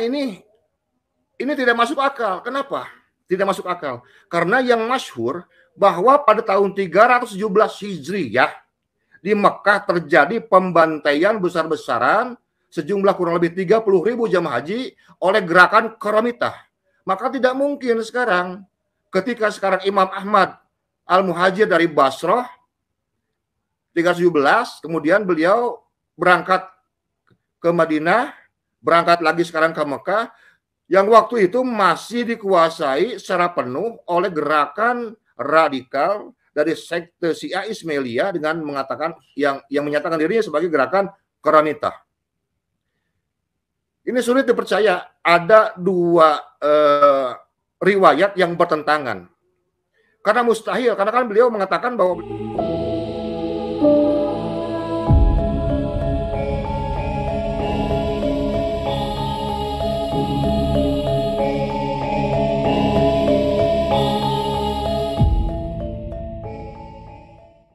ini tidak masuk akal. Kenapa? Tidak masuk akal. Karena yang masyhur bahwa pada tahun 317 Hijriyah di Mekah terjadi pembantaian besar-besaran sejumlah kurang lebih 30.000 jamaah haji oleh gerakan Qaramitah. Maka tidak mungkin sekarang ketika sekarang Imam Ahmad Al-Muhajir dari Basrah 317, kemudian beliau berangkat ke Madinah, berangkat lagi sekarang ke Mekah, yang waktu itu masih dikuasai secara penuh oleh gerakan radikal dari sekte Syiah Ismailiyah dengan mengatakan yang menyatakan dirinya sebagai gerakan Qaramitah. Ini sulit dipercaya, ada dua riwayat yang bertentangan. Karena mustahil, karena kan beliau mengatakan bahwa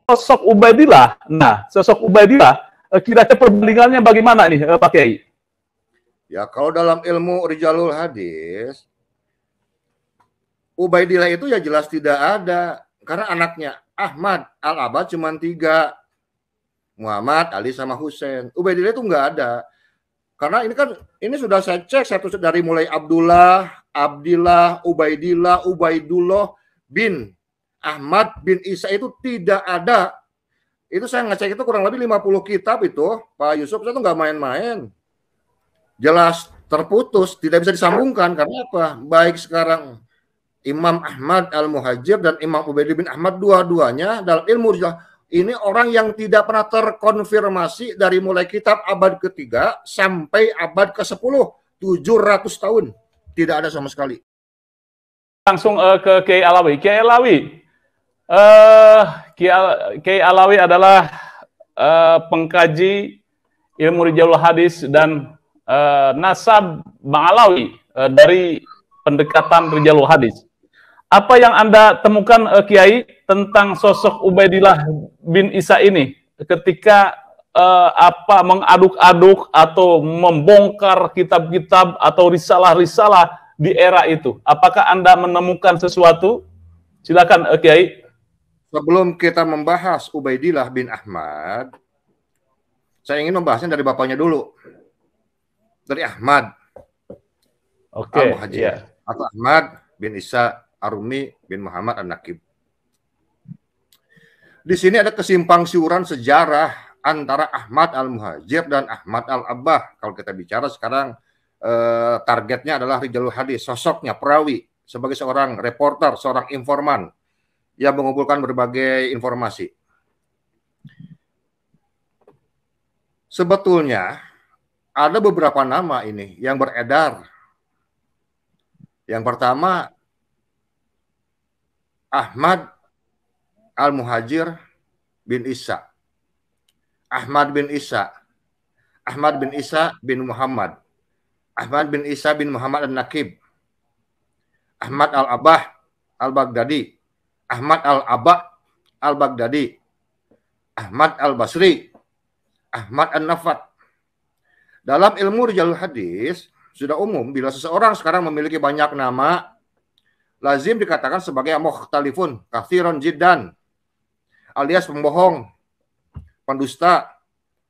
sosok Ubaidillah. Nah, sosok Ubaidillah, kira-kira perbandingannya bagaimana nih, Pak Kiai? Ya, kalau dalam ilmu Rijalul Hadis, Ubaidillah itu ya jelas tidak ada. Karena anaknya Ahmad Al-Abad cuma 3. Muhammad, Ali, sama Husain. Ubaidillah itu nggak ada. Karena ini sudah saya cek satu dari mulai Abdullah, Abdillah, Ubaidillah, Ubaidullah bin Ahmad bin Isa itu tidak ada. Itu saya ngecek itu kurang lebih 50 kitab itu, Pak Yusuf, itu nggak main-main. Jelas terputus, tidak bisa disambungkan. Karena apa? Baik sekarang Imam Ahmad Al-Muhajir dan Imam Ubaidillah bin Ahmad, dua-duanya dalam ilmu ini orang yang tidak pernah terkonfirmasi dari mulai kitab abad ketiga sampai abad ke-10, 700 tahun. Tidak ada sama sekali. Langsung ke Kiai Alawi. Kiai Alawi, Kiai Alawi adalah pengkaji ilmu Rijalul Hadis dan nasab Bang Alawi dari pendekatan Rijalul Hadis. Apa yang Anda temukan, Kiai, tentang sosok Ubaidillah bin Isa ini ketika mengaduk-aduk atau membongkar kitab-kitab atau risalah-risalah di era itu? Apakah Anda menemukan sesuatu? Silakan, Kiai. Sebelum kita membahas Ubaidillah bin Ahmad, saya ingin membahasnya dari bapaknya dulu. Dari Ahmad Al-Muhajir, yeah, atau Ahmad bin Isa Arumi bin Muhammad An-Nakib. Di sini ada kesimpang siuran sejarah antara Ahmad Al-Muhajir dan Ahmad Al-Abbah. Kalau kita bicara sekarang targetnya adalah Rijalul Hadis, sosoknya perawi sebagai seorang reporter, seorang informan yang mengumpulkan berbagai informasi. Sebetulnya ada beberapa nama ini yang beredar. Yang pertama, Ahmad Al-Muhajir bin Isa. Ahmad bin Isa. Ahmad bin Isa bin Muhammad. Ahmad bin Isa bin Muhammad An-Nakib. Ahmad Al-Abbah Al-Baghdadi. Ahmad Al-Abbah Al-Baghdadi. Ahmad Al-Basri. Ahmad An-Nafat. Dalam ilmu Rijalul Hadis, sudah umum bila seseorang sekarang memiliki banyak nama, lazim dikatakan sebagai mukhtalifun, katsiran jiddan, alias pembohong, pendusta.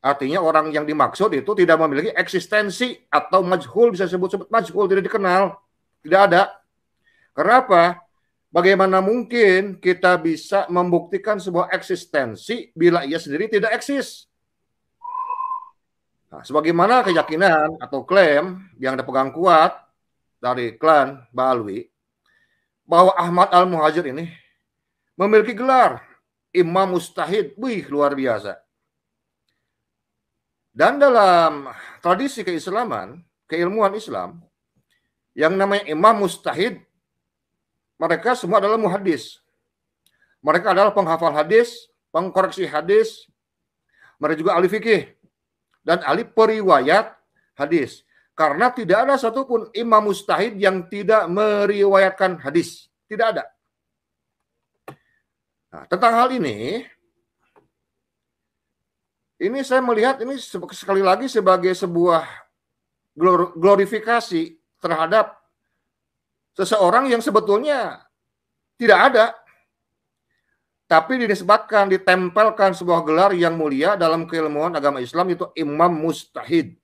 Artinya orang yang dimaksud itu tidak memiliki eksistensi atau majhul, bisa sebut-sebut majhul, tidak dikenal, tidak ada. Kenapa? Bagaimana mungkin kita bisa membuktikan sebuah eksistensi bila ia sendiri tidak eksis? Nah, sebagaimana keyakinan atau klaim yang dipegang kuat dari klan Ba'alwi, bahwa Ahmad Al-Muhajir ini memiliki gelar Imam Mustahid. Wih, luar biasa. Dan dalam tradisi keislaman, keilmuan Islam, yang namanya Imam Mustahid, mereka semua adalah muhadis. Mereka adalah penghafal hadis, pengkoreksi hadis, mereka juga ahli fikih dan ahli periwayat hadis. Karena tidak ada satupun imam mustahid yang tidak meriwayatkan hadis. Tidak ada. Nah, tentang hal ini saya melihat ini sekali lagi sebagai sebuah glorifikasi terhadap seseorang yang sebetulnya tidak ada, tapi dinisbatkan, ditempelkan sebuah gelar yang mulia dalam keilmuan agama Islam, itu Imam Mujtahid.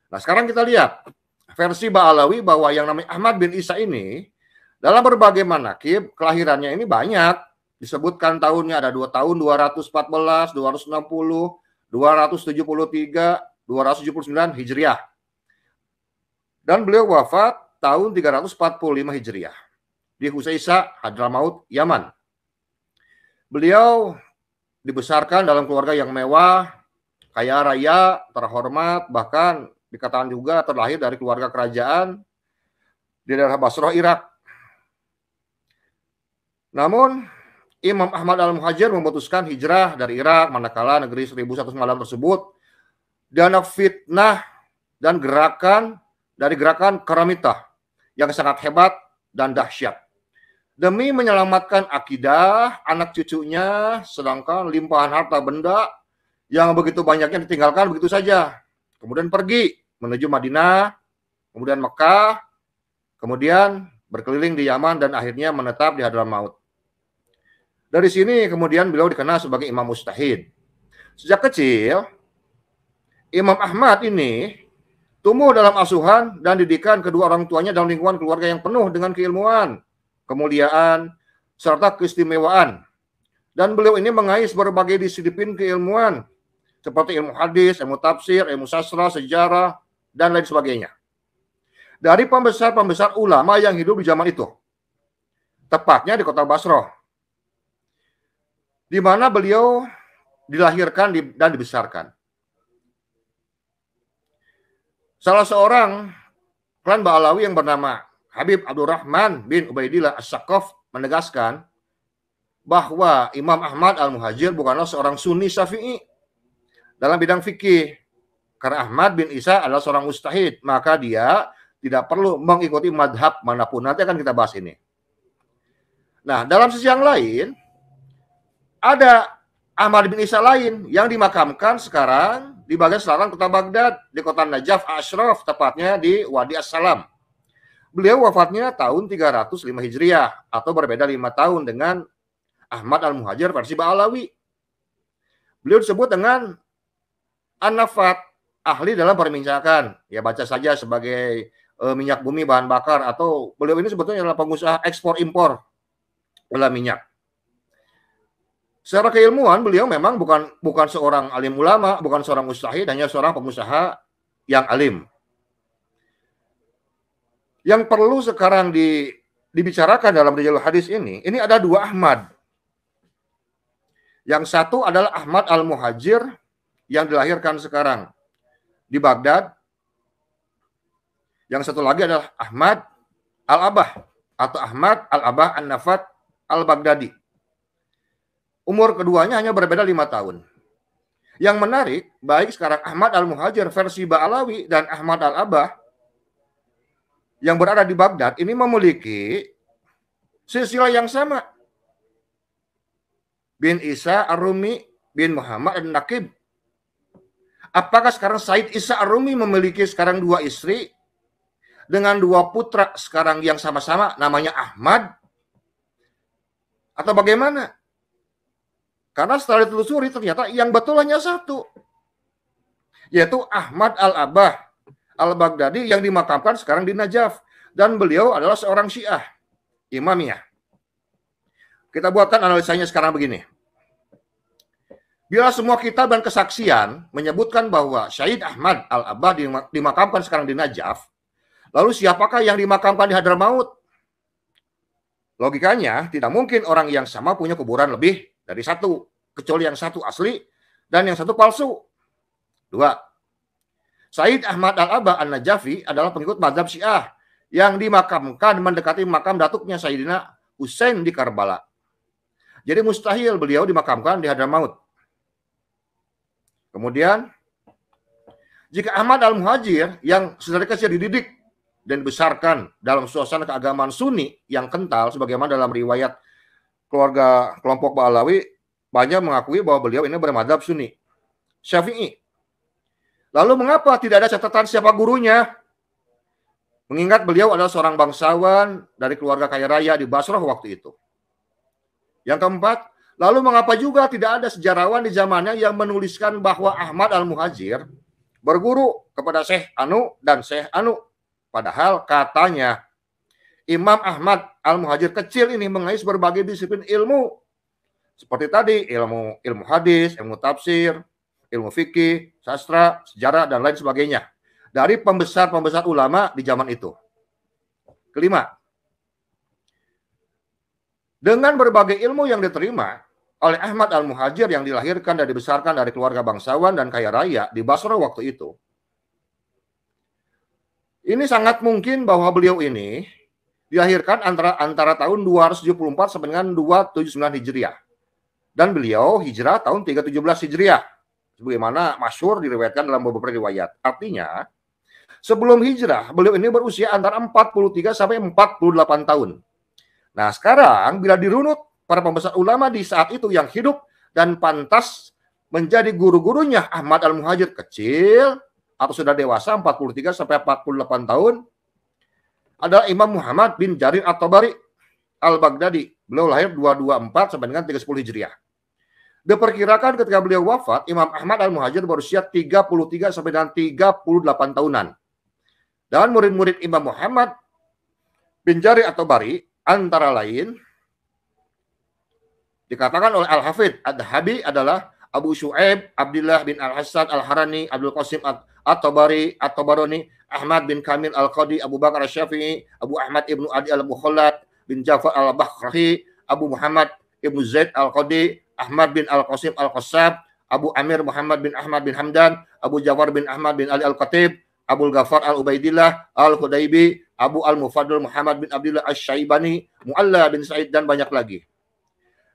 Nah, sekarang kita lihat versi Ba'alawi bahwa yang namanya Ahmad bin Isa ini dalam berbagai manaqib kelahirannya ini banyak. Disebutkan tahunnya ada 2 tahun 214, 260, 273, 279 Hijriah. Dan beliau wafat tahun 345 Hijriah di Husaisa, Hadramaut, Yaman. Beliau dibesarkan dalam keluarga yang mewah, kaya raya, terhormat, bahkan dikatakan juga terlahir dari keluarga kerajaan di daerah Basrah, Irak. Namun Imam Ahmad al-Muhajir memutuskan hijrah dari Irak manakala negeri 1100 malam tersebut dianak fitnah dan gerakan Karamitah yang sangat hebat dan dahsyat. Demi menyelamatkan akidah anak cucunya, sedangkan limpahan harta benda yang begitu banyaknya ditinggalkan begitu saja. Kemudian pergi menuju Madinah, kemudian Mekah, kemudian berkeliling di Yaman dan akhirnya menetap di Hadramaut. Dari sini kemudian beliau dikenal sebagai Imam Mujtahid. Sejak kecil, Imam Ahmad ini tumbuh dalam asuhan dan didikan kedua orang tuanya dalam lingkungan keluarga yang penuh dengan keilmuan, kemuliaan, serta keistimewaan. Dan beliau ini mengais berbagai disiplin keilmuan, seperti ilmu hadis, ilmu tafsir, ilmu sastra, sejarah, dan lain sebagainya. Dari pembesar-pembesar ulama yang hidup di zaman itu, tepatnya di kota Basrah, di mana beliau dilahirkan dan dibesarkan. Salah seorang klan Ba'alawi yang bernama Habib Abdurrahman bin Ubaidillah As-Saqaf menegaskan bahwa Imam Ahmad al-Muhajir bukanlah seorang Sunni Syafi'i dalam bidang fikih. Karena Ahmad bin Isa adalah seorang mujtahid, maka dia tidak perlu mengikuti madhab manapun. Nanti akan kita bahas ini. Nah, dalam sisi yang lain, ada Ahmad bin Isa lain yang dimakamkan sekarang di bagian selatan kota Baghdad, di kota Najaf Ashraf, tepatnya di Wadi As-Salam. Beliau wafatnya tahun 305 Hijriah, atau berbeda 5 tahun dengan Ahmad al-Muhajir versi Ba'alawi. Beliau disebut dengan An-Nafat, ahli dalam perbincangan. Ya, baca saja sebagai minyak bumi bahan bakar, atau beliau ini sebetulnya adalah pengusaha ekspor-impor gula minyak. Secara keilmuan beliau memang bukan seorang alim ulama, bukan seorang mujtahid, hanya seorang pengusaha yang alim. Yang perlu sekarang dibicarakan dalam Rijalul Hadis ini ada 2 Ahmad. Yang satu adalah Ahmad al-Muhajir yang dilahirkan sekarang di Baghdad. Yang satu lagi adalah Ahmad al-Abah atau Ahmad al-Abah An-Nafat al-Baghdadi. Umur keduanya hanya berbeda 5 tahun. Yang menarik, baik sekarang Ahmad al-Muhajir versi Ba'alawi dan Ahmad al-Abah yang berada di Baghdad ini memiliki silsilah yang sama. Bin Isa Ar-Rumi bin Muhammad An-Naqib. Apakah sekarang Said Isa Ar-Rumi memiliki sekarang 2 istri dengan 2 putra sekarang yang sama-sama namanya Ahmad? Atau bagaimana? Karena setelah ditelusuri ternyata yang betul hanya satu, yaitu Ahmad al-Abah al-Baghdadi yang dimakamkan sekarang di Najaf. Dan beliau adalah seorang Syiah, Imamiyah. Kita buatkan analisanya sekarang begini. Bila semua kitab dan kesaksian menyebutkan bahwa Syahid Ahmad al-Abah dimakamkan sekarang di Najaf, lalu siapakah yang dimakamkan di Hadramaut? Logikanya, tidak mungkin orang yang sama punya kuburan lebih dari 1, kecuali yang 1 asli dan yang 1 palsu. 2. Said Ahmad al-Abah an-Najafi adalah pengikut mazhab Syiah yang dimakamkan mendekati makam datuknya Sayyidina Husain di Karbala. Jadi mustahil beliau dimakamkan di Hadramaut. Kemudian, jika Ahmad al-Muhajir yang sedari kecil dididik dan dibesarkan dalam suasana keagamaan Sunni yang kental, sebagaimana dalam riwayat kelompok Ba'alawi, banyak mengakui bahwa beliau ini bermadzhab Sunni Syafi'i. Lalu mengapa tidak ada catatan siapa gurunya? Mengingat beliau adalah seorang bangsawan dari keluarga kaya raya di Basrah waktu itu. Yang keempat, lalu mengapa juga tidak ada sejarawan di zamannya yang menuliskan bahwa Ahmad Al-Muhajir berguru kepada Syekh Anu dan Syekh Anu? Padahal katanya Imam Ahmad Al-Muhajir kecil ini mengais berbagai disiplin ilmu. Seperti tadi, ilmu hadis, ilmu tafsir, ilmu fikih, sastra, sejarah, dan lain sebagainya. Dari pembesar-pembesar ulama di zaman itu. Kelima, dengan berbagai ilmu yang diterima oleh Ahmad Al-Muhajir yang dilahirkan dan dibesarkan dari keluarga bangsawan dan kaya raya di Basra waktu itu, ini sangat mungkin bahwa beliau ini dilahirkan antara tahun 274 sampai dengan 279 Hijriah. Dan beliau hijrah tahun 317 Hijriah. Sebagaimana masyhur diriwayatkan dalam beberapa riwayat. Artinya, sebelum hijrah, beliau ini berusia antara 43 sampai 48 tahun. Nah, sekarang bila dirunut para pembesar ulama di saat itu yang hidup dan pantas menjadi guru-gurunya Ahmad Al-Muhajir kecil atau sudah dewasa 43 sampai 48 tahun adalah Imam Muhammad bin Jarir At-Tabari Al-Baghdadi. Beliau lahir 224 sampai dengan 310 Hijriah. Diperkirakan ketika beliau wafat, Imam Ahmad Al-Muhajir berusia 33 sampai dengan 38 tahunan. Dan murid-murid Imam Muhammad bin Jarir At-Tabari antara lain dikatakan oleh Al-Hafidh Ad-Dhahabi adalah Abu Syu'aib, Abdullah bin Al-Hasan Al-Harani, Abdul Qasim At-Tabari, At-Tabarani, Ahmad bin Kamil Al-Qadi, Abu Bakar Asy-Syafi'i, Abu Ahmad ibnu Adi Al-Mukhallad bin Ja'far Al-Bakhrahi, Abu Muhammad ibnu Zaid Al-Qadi, Ahmad bin Al-Qasim Al-Qassab, Abu Amir Muhammad bin Ahmad bin Hamdan, Abu Ja'far bin Ahmad bin Ali Al-Khatib, Abu Ghafar Al-Ubaidillah Al-Hudaybi, Abu Al-Mufaddal Muhammad bin Abdullah Asy-Syaibani, Mu'alla bin Sa'id, dan banyak lagi.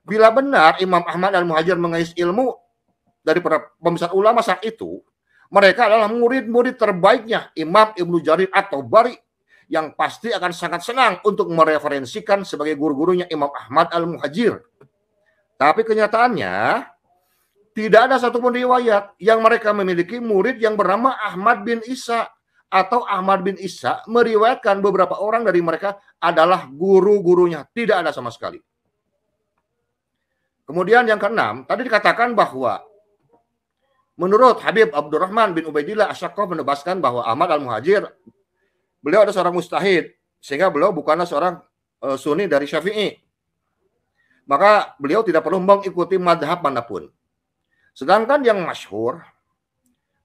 Bila benar Imam Ahmad Al-Muhajir mengais ilmu dari para pembesar ulama saat itu, mereka adalah murid-murid terbaiknya Imam Ibnu Jarir At-Tabari yang pasti akan sangat senang untuk mereferensikan sebagai guru-gurunya Imam Ahmad Al-Muhajir. Tapi kenyataannya tidak ada satupun riwayat yang mereka memiliki murid yang bernama Ahmad bin Isa atau Ahmad bin Isa meriwayatkan beberapa orang dari mereka adalah guru-gurunya. Tidak ada sama sekali. Kemudian yang keenam, tadi dikatakan bahwa menurut Habib Abdurrahman bin Ubaidillah Asy-Syaqqaf menebaskan bahwa Ahmad Al-Muhajir beliau adalah seorang mujtahid, sehingga beliau bukanlah seorang Sunni dari Syafi'i. Maka beliau tidak perlu mengikuti madhab manapun. Sedangkan yang masyhur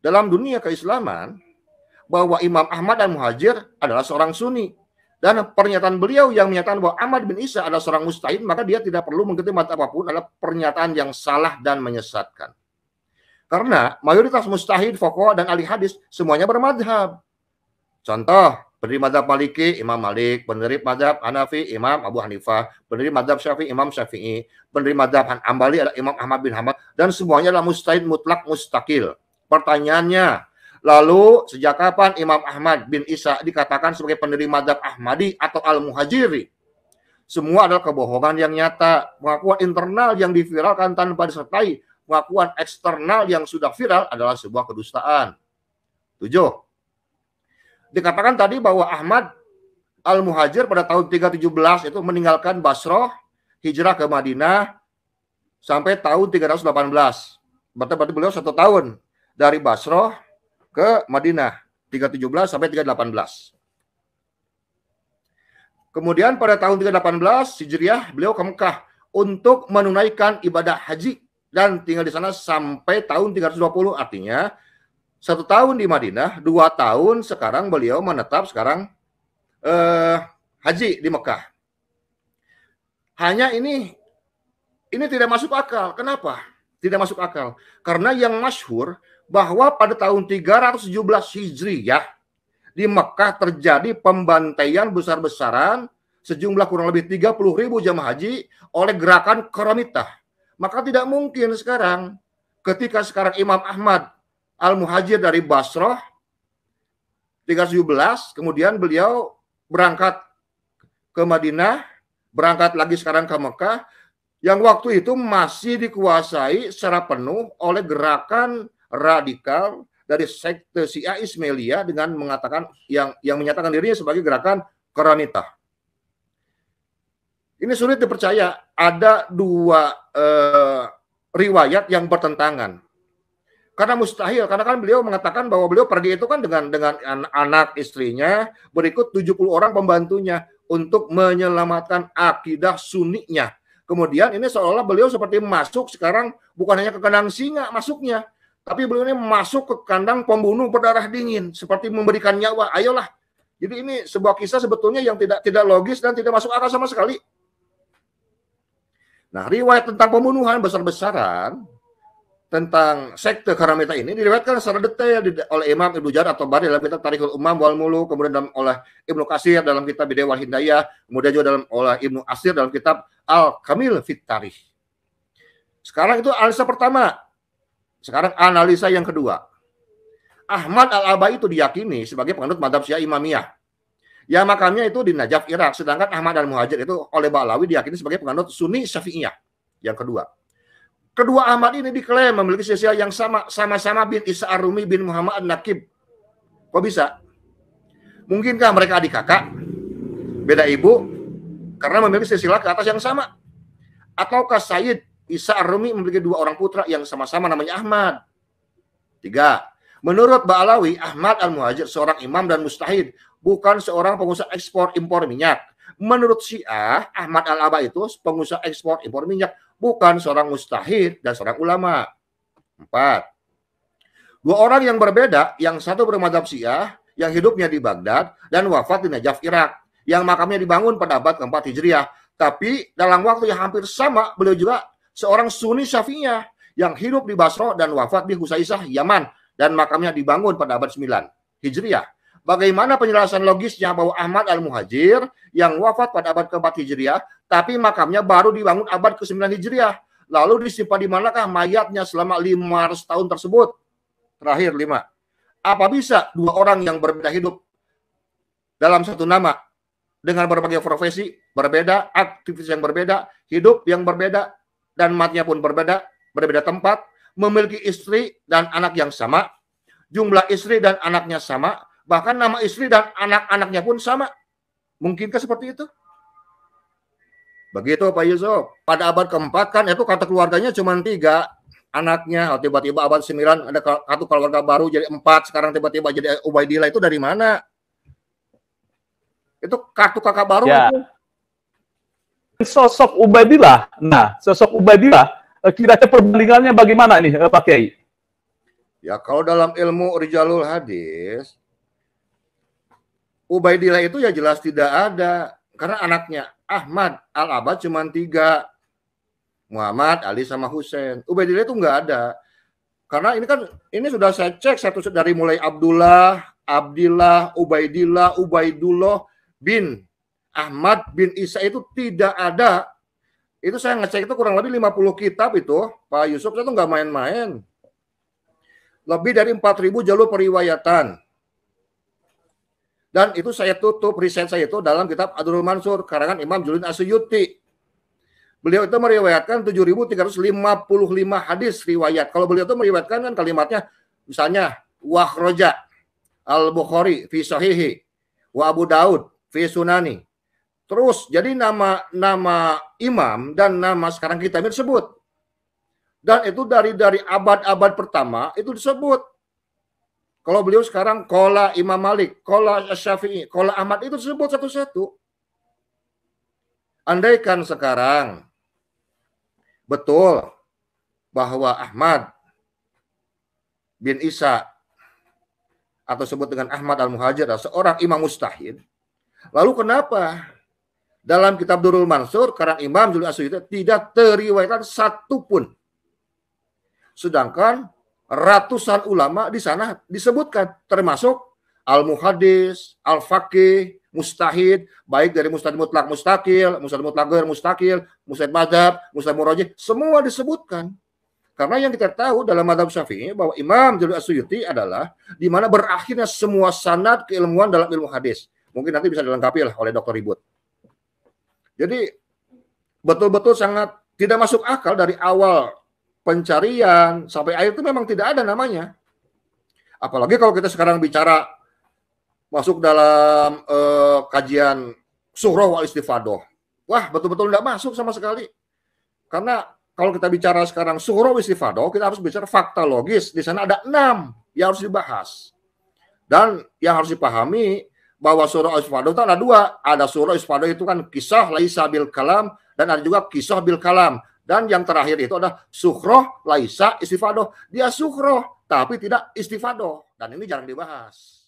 dalam dunia keislaman bahwa Imam Ahmad Al-Muhajir adalah seorang Sunni. Dan pernyataan beliau yang menyatakan bahwa Ahmad bin Isa adalah seorang mujtahid, maka dia tidak perlu mengikuti madhab apapun, adalah pernyataan yang salah dan menyesatkan. Karena mayoritas mujtahid, fuqaha, dan ahli hadis semuanya bermadhab. Contoh, pendiri madhab Maliki, Imam Malik, pendiri madhab Hanafi, Imam Abu Hanifah, pendiri madhab Syafi'i, Imam Syafi'i, pendiri madhab Hambali adalah Imam Ahmad bin Hanbal, dan semuanya adalah mujtahid mutlak mustaqil. Pertanyaannya, lalu sejak kapan Imam Ahmad bin Isa dikatakan sebagai pendiri madhab Ahmadi atau Al-Muhajiri? Semua adalah kebohongan yang nyata. Pengakuan internal yang diviralkan tanpa disertai pengakuan eksternal yang sudah viral adalah sebuah kedustaan. 7. Dikatakan tadi bahwa Ahmad Al-Muhajir pada tahun 317 itu meninggalkan Basrah, hijrah ke Madinah sampai tahun 318. Berarti beliau 1 tahun dari Basrah ke Madinah, 317 sampai 318. Kemudian pada tahun 318 Hijriah beliau ke Mekah untuk menunaikan ibadah haji dan tinggal di sana sampai tahun 320. Artinya 1 tahun di Madinah, 2 tahun sekarang beliau menetap sekarang haji di Mekah. Hanya ini tidak masuk akal. Kenapa? Tidak masuk akal. Karena yang masyhur bahwa pada tahun 317 Hijriyah di Mekah terjadi pembantaian besar-besaran sejumlah kurang lebih 30.000 jamaah haji oleh gerakan Qaramitah. Maka tidak mungkin sekarang ketika sekarang Imam Ahmad Al-Muhajir dari Basrah 317, kemudian beliau berangkat ke Madinah, berangkat lagi sekarang ke Mekah, yang waktu itu masih dikuasai secara penuh oleh gerakan radikal dari sekte Syiah Ismailiyah dengan mengatakan yang menyatakan dirinya sebagai gerakan Qaranitah. Ini sulit dipercaya, ada dua riwayat yang bertentangan. Karena mustahil, karena kan beliau mengatakan bahwa beliau pergi itu kan dengan anak istrinya, berikut 70 orang pembantunya untuk menyelamatkan akidah sunninya. Kemudian ini seolah-olah beliau seperti masuk sekarang bukan hanya ke kandang singa masuknya, tapi beliau ini masuk ke kandang pembunuh berdarah dingin, seperti memberikan nyawa. Ayolah. Jadi ini sebuah kisah sebetulnya yang tidak logis dan tidak masuk akal sama sekali. Nah, riwayat tentang pembunuhan besar-besaran tentang sekte Qaranitah ini diriwayatkan secara detail oleh Imam Ibnu Jarir at-Tabari dalam kitab Tarikhul Umam wal Muluk, kemudian oleh Ibnu Katsir dalam kitab Bidayah wal Hidayah, kemudian juga oleh Ibnu Asir dalam kitab Al-Kamil fit Tarikh. Sekarang itu analisa pertama. Sekarang analisa yang kedua. Ahmad Al-Abai itu diyakini sebagai penganut mazhab Syiah Imamiyah. Yang makamnya itu di Najaf, Irak. Sedangkan Ahmad Al-Muhajir itu oleh Ba'alawi diyakini sebagai penganut Sunni Syafi'iyah. Yang kedua. Kedua Ahmad ini diklaim memiliki silsilah yang sama-sama bin Isa Ar-Rumi bin Muhammad An-Nakib. Kok bisa? Mungkinkah mereka adik kakak? Beda ibu? Karena memiliki silsilah ke atas yang sama. Ataukah Sayyid Isa Ar-Rumi memiliki dua orang putra yang sama-sama namanya Ahmad? 3. Menurut Ba'alawi, Ahmad Al-Muhajir seorang imam dan mustahid, bukan seorang pengusaha ekspor impor minyak. Menurut Syiah, Ahmad Al-Aba itu pengusaha ekspor impor minyak, bukan seorang mustahid dan seorang ulama. 4. Dua orang yang berbeda, yang satu bermadzhab Syiah, yang hidupnya di Baghdad dan wafat di Najaf, Irak, yang makamnya dibangun pada abad ke-4 Hijriah. Tapi dalam waktu yang hampir sama, beliau juga seorang Sunni Syafi'iyah yang hidup di Basra dan wafat di Husaisah, Yaman, dan makamnya dibangun pada abad 9 Hijriah. Bagaimana penjelasan logisnya bahwa Ahmad Al-Muhajir yang wafat pada abad ke-4 Hijriah, tapi makamnya baru dibangun abad ke-9 Hijriah. Lalu disimpan di manakah mayatnya selama 500 tahun tersebut? Terakhir 5. Apa bisa dua orang yang berbeda hidup dalam satu nama dengan berbagai profesi berbeda, aktivitas yang berbeda, hidup yang berbeda, dan matinya pun berbeda tempat, memiliki istri dan anak yang sama, jumlah istri dan anaknya sama, bahkan nama istri dan anak-anaknya pun sama. Mungkinkah seperti itu? Begitu Pak Yusuf. Pada abad ke-4 kan itu kata keluarganya cuma 3 anaknya. Tiba-tiba abad 9 ada satu keluarga baru jadi 4. Sekarang tiba-tiba jadi Ubaidillah. Itu dari mana? Itu kartu kakak baru ya. Itu. Sosok Ubaidillah. Nah, sosok Ubaidillah kira-kira perbandingannya bagaimana nih Pak Kiai? Ya, kalau dalam ilmu Rijalul Hadis, Ubaidillah itu ya jelas tidak ada. Karena anaknya Ahmad Al-Abad cuma 3. Muhammad, Ali, sama Husain. Ubaidillah itu nggak ada. Karena ini sudah saya cek satu dari mulai Abdullah, Ubaidillah, Ubaidullah bin Ahmad bin Isa itu tidak ada. Itu saya ngecek itu kurang lebih 50 kitab itu. Pak Yusuf itu nggak main-main. Lebih dari 4.000 jalur periwayatan. Dan itu saya tutup riset saya itu dalam kitab Ad-Durrul Mansur karangan Imam Jalaluddin As-Suyuti. Beliau itu meriwayatkan 7.355 hadis riwayat. Kalau beliau itu meriwayatkan kan kalimatnya misalnya wa akhraja Al-Bukhari fi sahihi wa Abu Daud fi sunani. Terus jadi nama imam dan nama sekarang kita ini disebut. Dan itu dari abad-abad pertama itu disebut. Kalau beliau sekarang qala Imam Malik, qala Syafi'i, qala Ahmad itu disebut satu-satu. Andaikan sekarang betul bahwa Ahmad bin Isa atau sebut dengan Ahmad Al-Muhajir adalah seorang imam mustahid, lalu kenapa dalam kitab Durrul Mansur karang Imam Jalaluddin As-Suyuti tidak teriwayatkan satu pun? Sedangkan ratusan ulama di sana disebutkan, termasuk al-muhaddis, al-faqih, mustahid, baik dari mustahid mutlak mustakil, mustahid mutlak ghair mustakil, mustahid madzhab, mustahid murajih, semua disebutkan. Karena yang kita tahu dalam madzhab Syafi'i bahwa Imam Jalaluddin As-Suyuti adalah di mana berakhirnya semua sanad keilmuan dalam ilmu hadis. Mungkin nanti bisa dilengkapi lah oleh Dr. Ribut. Jadi betul-betul sangat tidak masuk akal dari awal pencarian sampai akhir itu memang tidak ada namanya. Apalagi kalau kita sekarang bicara masuk dalam kajian suhroh wal istifadoh. Wah, betul-betul tidak masuk sama sekali. Karena kalau kita bicara sekarang suhroh wal istifadoh, kita harus bicara fakta logis. Di sana ada 6 yang harus dibahas. Dan yang harus dipahami bahwa surah istifadoh itu ada 2. Ada surah istifadoh itu kan kisah laisa bil kalam, dan ada juga kisah bil kalam. Dan yang terakhir itu ada suhroh laisa istifadoh. Dia suhroh tapi tidak istifadoh. Dan ini jarang dibahas.